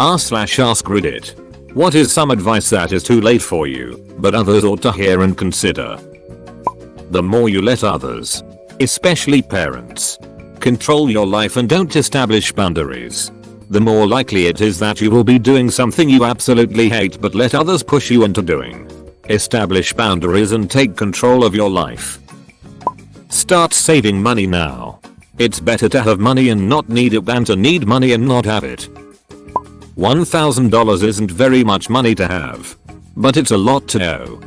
r/AskReddit. What is some advice that is too late for you, but others ought to hear and consider? The more you let others, especially parents, control your life and don't establish boundaries, the more likely it is that you will be doing something you absolutely hate but let others push you into doing. Establish boundaries and take control of your life. Start saving money now. It's better to have money and not need it than to need money and not have it. $1,000 isn't very much money to have, but it's a lot to owe.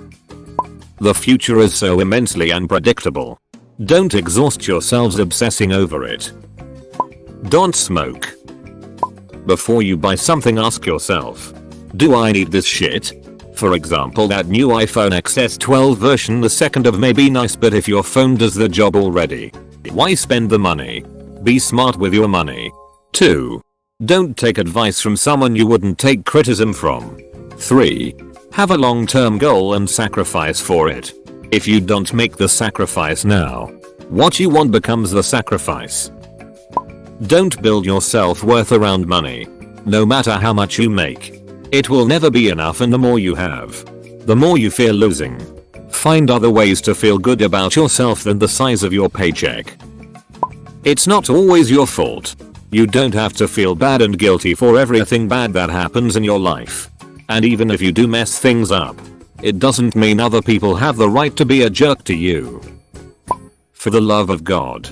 The future is so immensely unpredictable. Don't exhaust yourselves obsessing over it. Don't smoke. Before you buy something, ask yourself, do I need this shit? For example, that new iPhone XS 12 version, the second of may be nice, but if your phone does the job already, why spend the money? Be smart with your money. 2. Don't take advice from someone you wouldn't take criticism from. 3. Have a long-term goal and sacrifice for it. If you don't make the sacrifice now, what you want becomes the sacrifice. Don't build your self-worth around money. No matter how much you make, it will never be enough, and the more you have, the more you fear losing. Find other ways to feel good about yourself than the size of your paycheck. It's not always your fault. You don't have to feel bad and guilty for everything bad that happens in your life. And even if you do mess things up, it doesn't mean other people have the right to be a jerk to you. For the love of God,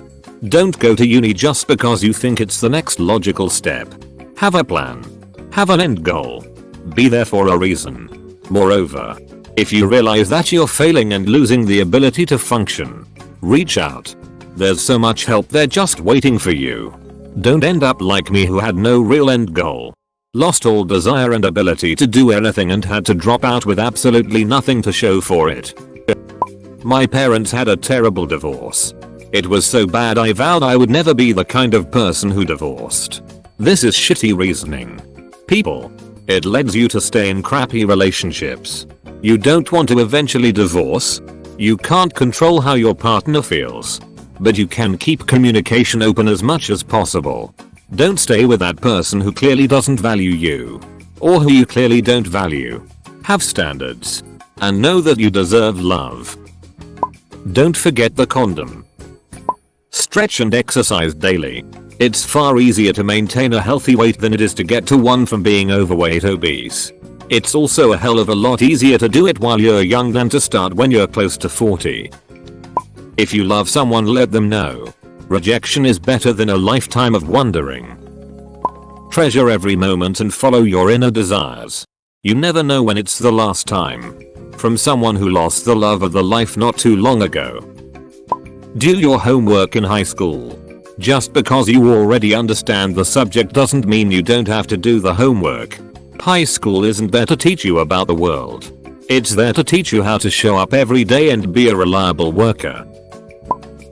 don't go to uni just because you think it's the next logical step. Have a plan. Have an end goal. Be there for a reason. Moreover, if you realize that you're failing and losing the ability to function, reach out. There's so much help there just waiting for you. Don't end up like me, who had no real end goal, lost all desire and ability to do anything, and had to drop out with absolutely nothing to show for it. My parents had a terrible divorce. It was so bad I vowed I would never be the kind of person who divorced. This is shitty reasoning. People, it leads you to stay in crappy relationships. You don't want to eventually divorce. You can't control how your partner feels, but you can keep communication open as much as possible. Don't stay with that person who clearly doesn't value you, or who you clearly don't value. Have standards, and know that you deserve love. Don't forget the condom. Stretch and exercise daily. It's far easier to maintain a healthy weight than it is to get to one from being overweight obese. It's also a hell of a lot easier to do it while you're young than to start when you're close to 40. If you love someone, let them know. Rejection is better than a lifetime of wondering. Treasure every moment and follow your inner desires. You never know when it's the last time. From someone who lost the love of their life not too long ago. Do your homework in high school. Just because you already understand the subject doesn't mean you don't have to do the homework. High school isn't there to teach you about the world. It's there to teach you how to show up every day and be a reliable worker.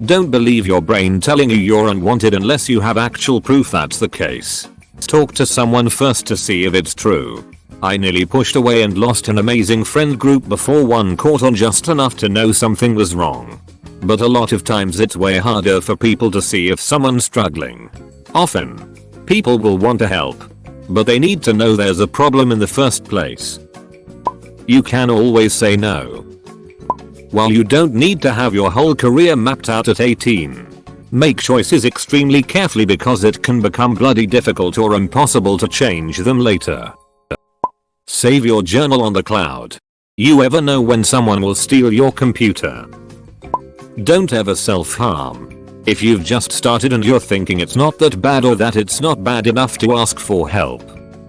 Don't believe your brain telling you you're unwanted unless you have actual proof that's the case. Talk to someone first to see if it's true. I nearly pushed away and lost an amazing friend group before one caught on just enough to know something was wrong. But a lot of times it's way harder for people to see if someone's struggling. Often, people will want to help, but they need to know there's a problem in the first place. You can always say no. While you don't need to have your whole career mapped out at 18, make choices extremely carefully because it can become bloody difficult or impossible to change them later. Save your journal on the cloud. You ever know when someone will steal your computer? Don't ever self-harm. If you've just started and you're thinking it's not that bad or that it's not bad enough to ask for help,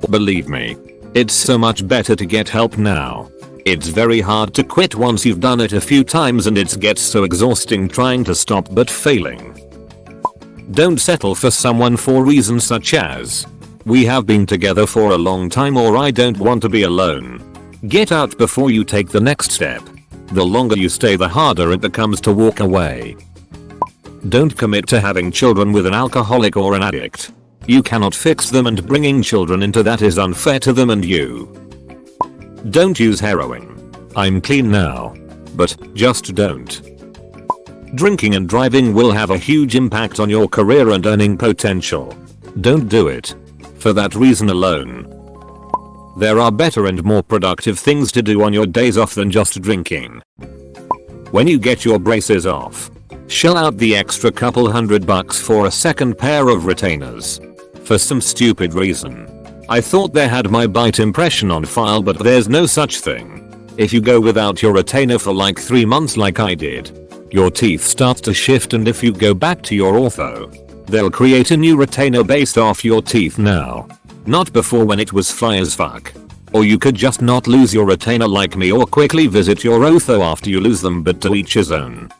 believe me, it's so much better to get help now. It's very hard to quit once you've done it a few times, and it gets so exhausting trying to stop but failing. Don't settle for someone for reasons such as, we have been together for a long time, or I don't want to be alone. Get out before you take the next step. The longer you stay, the harder it becomes to walk away. Don't commit to having children with an alcoholic or an addict. You cannot fix them, and bringing children into that is unfair to them and you. Don't use heroin. I'm clean now. But just don't. Drinking and driving will have a huge impact on your career and earning potential. Don't do it. For that reason alone, There are better and more productive things to do on your days off than just drinking. When you get your braces off, shell out the extra couple $100 for a second pair of retainers. For some stupid reason, I thought they had my bite impression on file, but there's no such thing. If you go without your retainer for like 3 months like I did, your teeth start to shift, and if you go back to your ortho, they'll create a new retainer based off your teeth now. Not before, when it was fly as fuck. Or you could just not lose your retainer like me, or quickly visit your ortho after you lose them, but to each his own.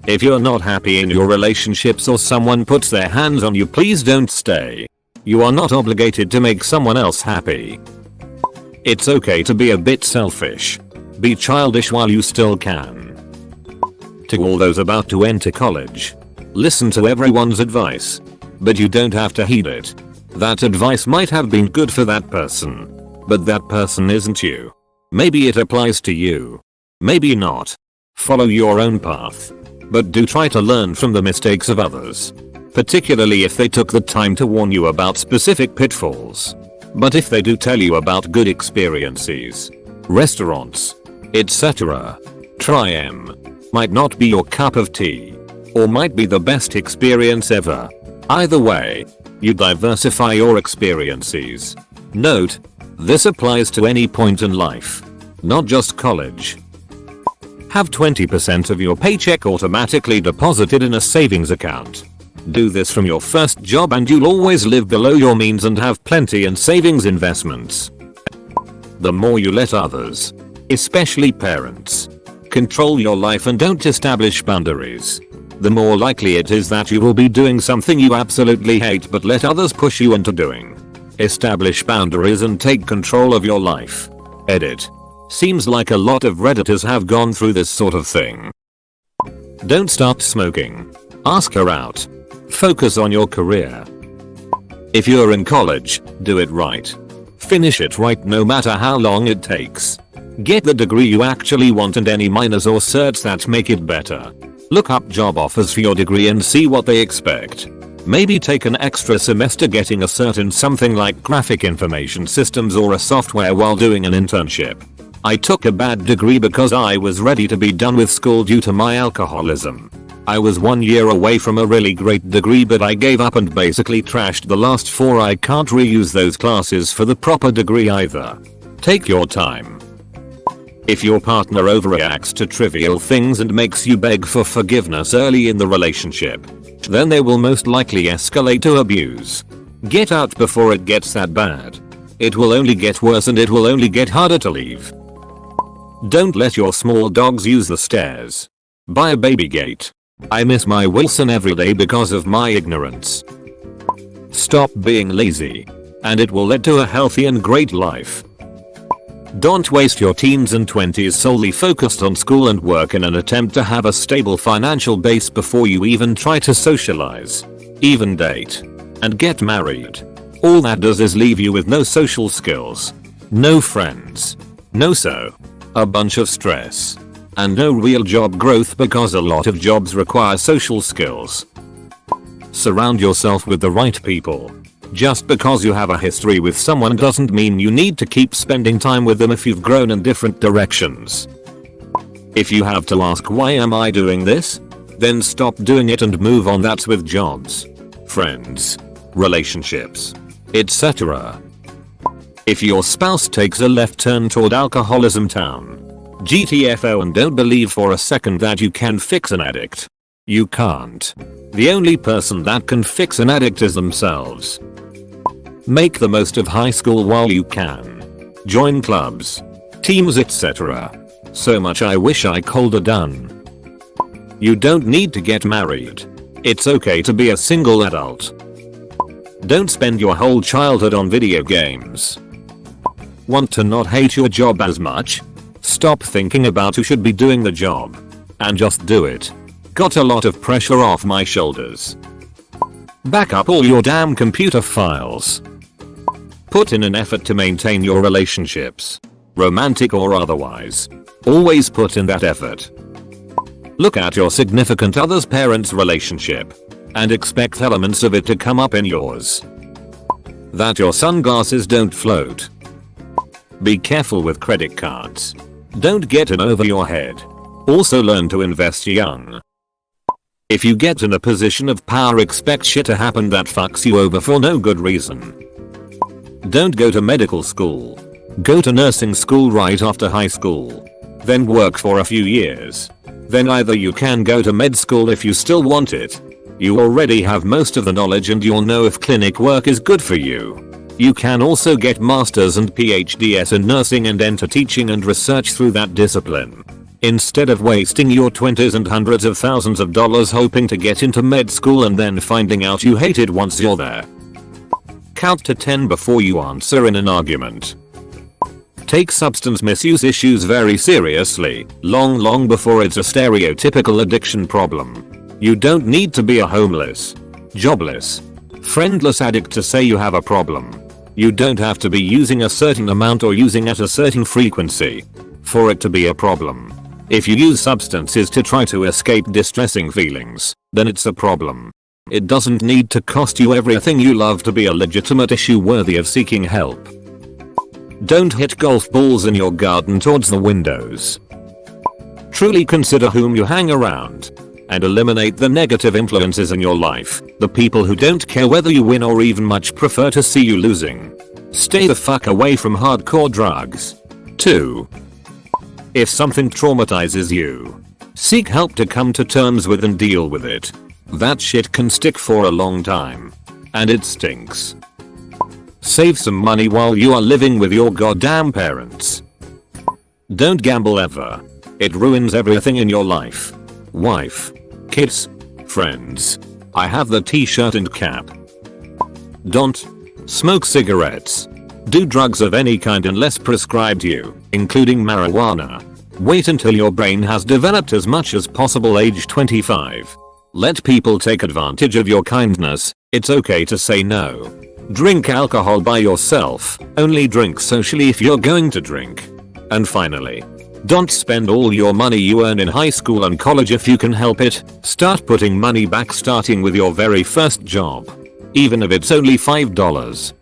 If you're not happy in your relationships or someone puts their hands on you, please don't stay. You are not obligated to make someone else happy. It's okay to be a bit selfish. Be childish while you still can. To all those about to enter college, listen to everyone's advice, but you don't have to heed it. That advice might have been good for that person, but that person isn't you. Maybe it applies to you. Maybe not. Follow your own path, but do try to learn from the mistakes of others, particularly if they took the time to warn you about specific pitfalls. But if they do tell you about good experiences, restaurants, etc., try them. Might not be your cup of tea, or might be the best experience ever. Either way, you diversify your experiences. Note, this applies to any point in life, not just college. Have 20% of your paycheck automatically deposited in a savings account. Do this from your first job and you'll always live below your means and have plenty in savings investments. The more you let others, especially parents, control your life and don't establish boundaries, the more likely it is that you will be doing something you absolutely hate but let others push you into doing. Establish boundaries and take control of your life. Edit. Seems like a lot of Redditors have gone through this sort of thing. Don't start smoking. Ask her out. Focus on your career. If you're in college, do it right. Finish it right no matter how long it takes. Get the degree you actually want and any minors or certs that make it better. Look up job offers for your degree and see what they expect. Maybe take an extra semester getting a cert in something like graphic information systems or a software while doing an internship. I took a bad degree because I was ready to be done with school due to my alcoholism. I was 1 year away from a really great degree, but I gave up and basically trashed the last 4. I can't reuse those classes for the proper degree either. Take your time. If your partner overreacts to trivial things and makes you beg for forgiveness early in the relationship, then they will most likely escalate to abuse. Get out before it gets that bad. It will only get worse and it will only get harder to leave. Don't let your small dogs use the stairs. Buy a baby gate. I miss my Wilson every day because of my ignorance. Stop being lazy, and it will lead to a healthy and great life. Don't waste your teens and 20s solely focused on school and work in an attempt to have a stable financial base before you even try to socialize, even date, and get married. All that does is leave you with no social skills, no friends, a bunch of stress, and no real job growth because a lot of jobs require social skills. Surround yourself with the right people. Just because you have a history with someone doesn't mean you need to keep spending time with them if you've grown in different directions. If you have to ask why am I doing this, then stop doing it and move on. That's with jobs, friends, relationships, etc. If your spouse takes a left turn toward alcoholism town, GTFO, and don't believe for a second that you can fix an addict. You can't. The only person that can fix an addict is themselves. Make the most of high school while you can. Join clubs, teams, etc. So much I wish I could have done. You don't need to get married. It's okay to be a single adult. Don't spend your whole childhood on video games. Want to not hate your job as much? Stop thinking about who should be doing the job, and just do it. Got a lot of pressure off my shoulders. Back up all your damn computer files. Put in an effort to maintain your relationships, romantic or otherwise. Always put in that effort. Look at your significant other's parents' relationship and expect elements of it to come up in yours. That your sunglasses don't float. Be careful with credit cards. Don't get in over your head. Also learn to invest young. If you get in a position of power, expect shit to happen that fucks you over for no good reason. Don't go to medical school. Go to nursing school right after high school. Then work for a few years. Then either you can go to med school if you still want it. You already have most of the knowledge and you'll know if clinic work is good for you. You can also get masters and PhDs in nursing and enter teaching and research through that discipline. Instead of wasting your 20s and hundreds of thousands of dollars hoping to get into med school and then finding out you hate it once you're there. Count to 10 before you answer in an argument. Take substance misuse issues very seriously, long before it's a stereotypical addiction problem. You don't need to be a homeless, jobless, friendless addict to say you have a problem. You don't have to be using a certain amount or using at a certain frequency for it to be a problem. If you use substances to try to escape distressing feelings, then it's a problem. It doesn't need to cost you everything you love to be a legitimate issue worthy of seeking help. Don't hit golf balls in your garden towards the windows. Truly consider whom you hang around and eliminate the negative influences in your life, the people who don't care whether you win or even much prefer to see you losing. Stay the fuck away from hardcore drugs. 2. If something traumatizes you, seek help to come to terms with and deal with it. That shit can stick for a long time. And it stinks. Save some money while you are living with your goddamn parents. Don't gamble ever. It ruins everything in your life. Wife, kids, friends. I have the t-shirt and cap. Don't smoke cigarettes. Do drugs of any kind unless prescribed you, including marijuana. Wait until your brain has developed as much as possible, age 25. Let people take advantage of your kindness. It's okay to say no. Drink alcohol by yourself. Only drink socially if you're going to drink. And finally, don't spend all your money you earn in high school and college if you can help it. Start putting money back, starting with your very first job. Even if it's only $5.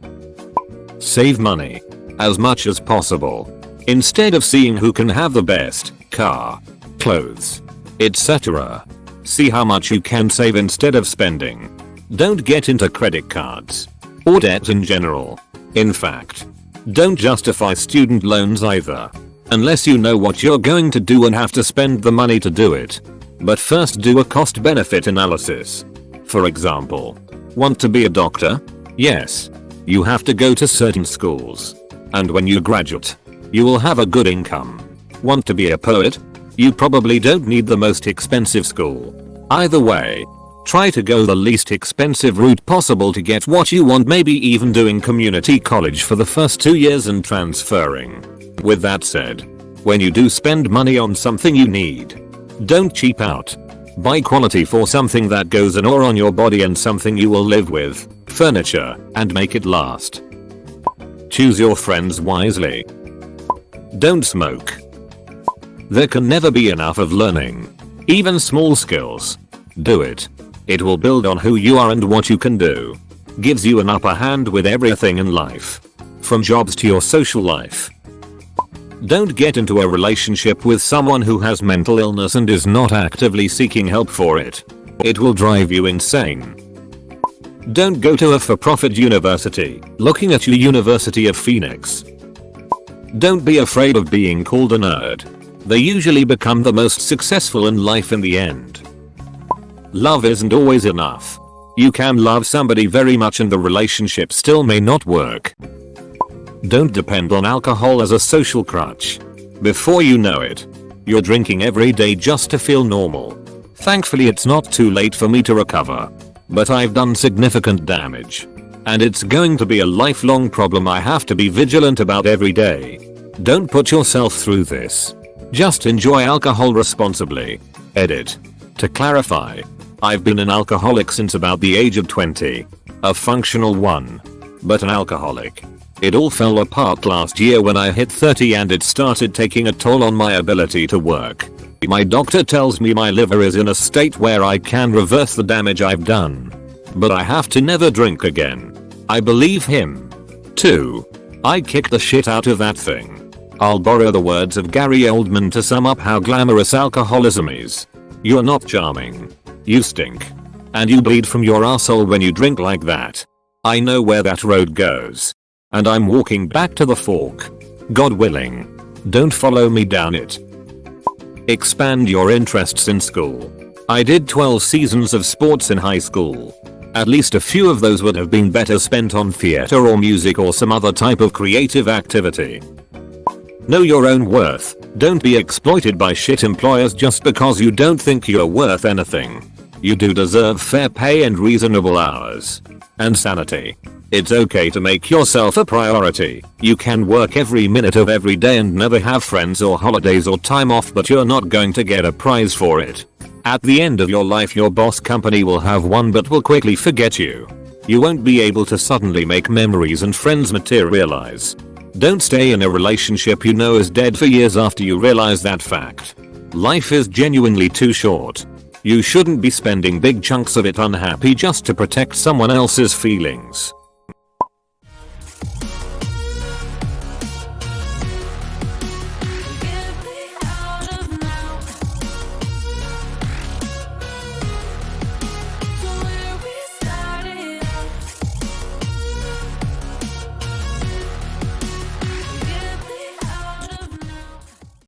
Save money as much as possible. Instead of seeing who can have the best car, clothes, etc. See how much you can save instead of spending. Don't get into credit cards or debt in general. In fact, don't justify student loans either, unless you know what you're going to do and have to spend the money to do it. But first do a cost-benefit analysis. For example, want to be a doctor? Yes. You have to go to certain schools. And when you graduate, you will have a good income. Want to be a poet? You probably don't need the most expensive school. Either way, try to go the least expensive route possible to get what you want, maybe even doing community college for the first 2 years and transferring. With that said, when you do spend money on something you need, don't cheap out. Buy quality for something that goes in or on your body and something you will live with, furniture, and make it last. Choose your friends wisely. Don't smoke. There can never be enough of learning, even small skills. Do it. It will build on who you are and what you can do. Gives you an upper hand with everything in life, from jobs to your social life. Don't get into a relationship with someone who has mental illness and is not actively seeking help for it. It will drive you insane. Don't go to a for-profit university, looking at your University of Phoenix. Don't be afraid of being called a nerd. They usually become the most successful in life in the end. Love isn't always enough. You can love somebody very much and the relationship still may not work. Don't depend on alcohol as a social crutch. Before you know it, you're drinking every day just to feel normal. Thankfully it's not too late for me to recover, but I've done significant damage. And it's going to be a lifelong problem I have to be vigilant about every day. Don't put yourself through this. Just enjoy alcohol responsibly. Edit. To clarify, I've been an alcoholic since about the age of 20. A functional one, but an alcoholic. It all fell apart last year when I hit 30 and it started taking a toll on my ability to work. My doctor tells me my liver is in a state where I can reverse the damage I've done. But I have to never drink again. I believe him. 2. I kick the shit out of that thing. I'll borrow the words of Gary Oldman to sum up how glamorous alcoholism is. You're not charming. You stink. And you bleed from your asshole when you drink like that. I know where that road goes. And I'm walking back to the fork. God willing. Don't follow me down it. Expand your interests in school. I did 12 seasons of sports in high school. At least a few of those would have been better spent on theater or music or some other type of creative activity. Know your own worth. Don't be exploited by shit employers just because you don't think you're worth anything. You do deserve fair pay and reasonable hours. And sanity. It's okay to make yourself a priority. You can work every minute of every day and never have friends or holidays or time off, but you're not going to get a prize for it. At the end of your life, your boss company will have one but will quickly forget you. You won't be able to suddenly make memories and friends materialize. Don't stay in a relationship you know is dead for years after you realize that fact. Life is genuinely too short. You shouldn't be spending big chunks of it unhappy just to protect someone else's feelings.